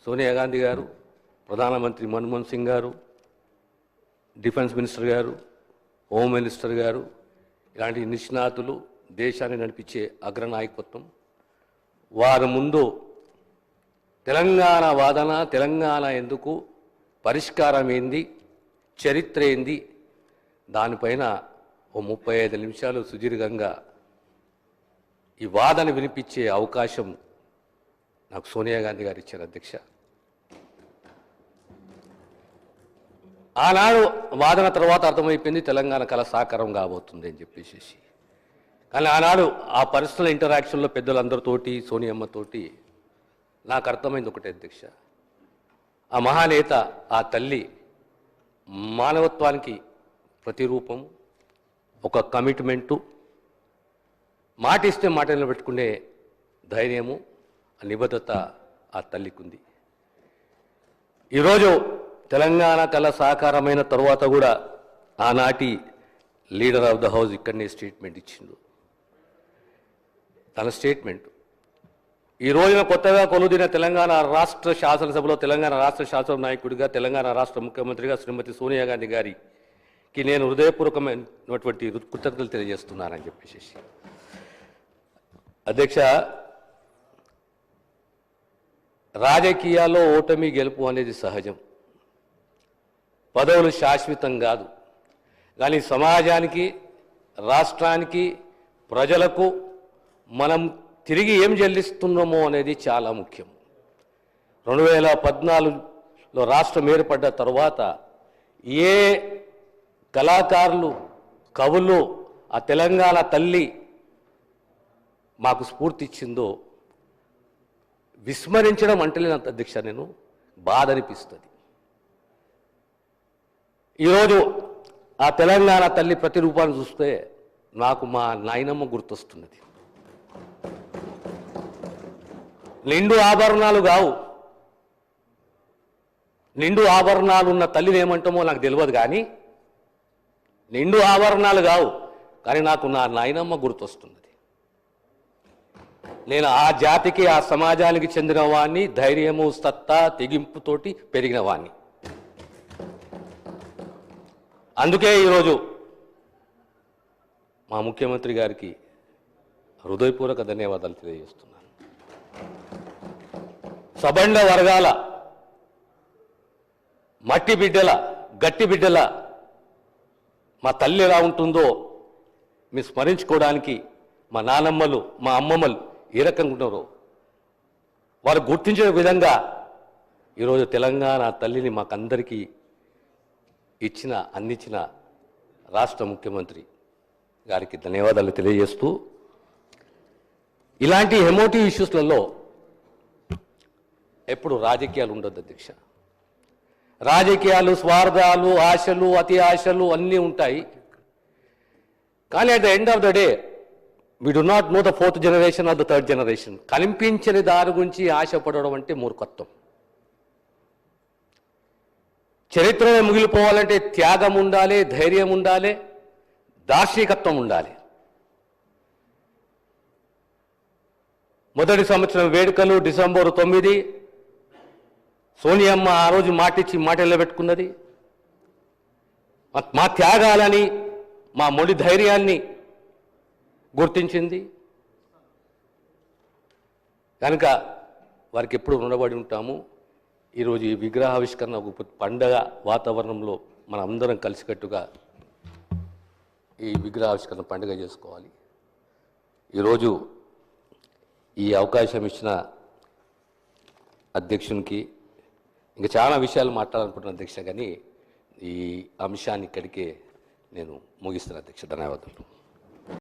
సోనియా గాంధీ గారు, ప్రధానమంత్రి మన్మోహన్ సింగ్ గారు, డిఫెన్స్ మినిస్టర్ గారు, హోమ్ మినిస్టర్ గారు, ఇలాంటి నిష్ణాతులు దేశాన్ని నడిపించే అగ్రనాయకత్వం వారి ముందు తెలంగాణ వాదన, తెలంగాణ ఎందుకు, పరిష్కారం ఏంది, చరిత్ర ఏంది, దానిపైన ఓ 35 నిమిషాలు సుదీర్ఘంగా ఈ వాదన వినిపించే అవకాశం నాకు సోనియా గాంధీ గారు ఇచ్చారు అధ్యక్ష. ఆనాడు వాదన తర్వాత అర్థమైపోయింది తెలంగాణ కళ సాకారం కాబోతుంది అని చెప్పేసి. కానీ ఆనాడు ఆ పర్సనల్ ఇంటరాక్షన్లో పెద్దలందరితోటి, సోనియమ్మతోటి నాకు అర్థమైంది ఒకటే అధ్యక్ష, ఆ మహానేత, ఆ తల్లి మానవత్వానికి ప్రతిరూపం, ఒక కమిట్మెంటు, మాట ఇస్తే మాట నిలబెట్టుకునే ధైర్యము, నిబద్ధత ఆ తల్లికి ఉంది. ఈరోజు తెలంగాణ కళ సాకారమైన తర్వాత కూడా ఆనాటి లీడర్ ఆఫ్ ద హౌస్ ఇక్కడనే స్టేట్మెంట్ ఇచ్చిండు. తన స్టేట్మెంట్ ఈ రోజున కొత్తగా కొలుదిన తెలంగాణ రాష్ట్ర శాసనసభలో తెలంగాణ రాష్ట్ర శాసన నాయకుడిగా, తెలంగాణ రాష్ట్ర ముఖ్యమంత్రిగా శ్రీమతి సోనియా గాంధీ గారికి నేను హృదయపూర్వకమైనటువంటి కృతజ్ఞతలు తెలియజేస్తున్నానని చెప్పేసి. అధ్యక్ష, రాజకీయాల్లో ఓటమి గెలుపు అనేది సహజం, పదవులు శాశ్వతం కాదు. కానీ సమాజానికి, రాష్ట్రానికి, ప్రజలకు మనం తిరిగి ఏం చెల్లిస్తున్నామో అనేది చాలా ముఖ్యం. 2014లో రాష్ట్రం ఏర్పడ్డ తర్వాత ఏ కళాకారులు, కవులు ఆ తెలంగాణ తల్లి మాకు స్ఫూర్తి ఇచ్చిందో విస్మరించడం అంటలేనంత అధ్యక్ష, నేను బాధ అనిపిస్తుంది. ఈరోజు ఆ తెలంగాణ తల్లి ప్రతిరూపాన్ని చూస్తే నాకు మా నాయనమ్మ గుర్తొస్తున్నది. నిండు ఆభరణాలు కావు, నిండు ఆభరణాలు ఉన్న తల్లిని ఏమంటామో నాకు తెలియదు, కానీ నిండు ఆభరణాలు కావు, కానీ నాకు నా నాయనమ్మ గుర్తొస్తున్నది. నేను ఆ జాతికి, ఆ సమాజానికి చెందిన వాడిని, ధైర్యము, సత్తా, తెగింపుతోటి పెరిగిన వాడిని. అందుకే ఈరోజు మా ముఖ్యమంత్రి గారికి హృదయపూర్వక ధన్యవాదాలు తెలియజేస్తున్నాను. సబండ వర్గాల మట్టి బిడ్డల, గట్టి బిడ్డల మా తల్లి ఎలా ఉంటుందో మీరు స్మరించుకోవడానికి మా నానమ్మలు, మా అమ్మమ్మలు ఏ రకంగా ఉంటారో వారు గుర్తించిన విధంగా ఈరోజు తెలంగాణ తల్లిని మాకందరికీ అందించిన రాష్ట్ర ముఖ్యమంత్రి గారికి ధన్యవాదాలు తెలియజేస్తూ, ఇలాంటి ఎమోటివ్ ఇష్యూస్లలో ఎప్పుడు రాజకీయాలు ఉండొద్దు అధ్యక్ష. రాజకీయాలు, స్వార్థాలు, ఆశలు, అతి ఆశలు అన్నీ ఉంటాయి. కానీ at the end of the day we do not know the 4th generation or the 3rd generation. కనిపించని దారి గురించి ఆశపడడం అంటే మూర్ఖత్వం. చరిత్రలో మిగిలిపోవాలంటే త్యాగం ఉండాలి, ధైర్యం ఉండాలి, దార్శనికత్వం ఉండాలి. మొదటి సంవత్సరం వేడుకలు డిసెంబర్ 9, సోనియమ్మ ఆ రోజు మాటిచ్చి మాట నిలబెట్టుకున్నది. మా త్యాగాలని, మా మొండి ధైర్యాన్ని గుర్తించింది. కనుక వారికి ఎప్పుడు రుణపడి ఉంటాము. ఈరోజు ఈ విగ్రహావిష్కరణ ఒక పండగ వాతావరణంలో మనం అందరం కలిసికట్టుగా ఈ విగ్రహావిష్కరణ పండుగ చేసుకోవాలి. ఈరోజు ఈ అవకాశం ఇచ్చిన అధ్యక్షునికి ఇంకా చాలా విషయాలు మాట్లాడాలనుకుంటున్నాను అధ్యక్ష, కానీ ఈ అంశాన్ని ఇక్కడికే నేను ముగిస్తాను అధ్యక్ష. ధన్యవాదాలు.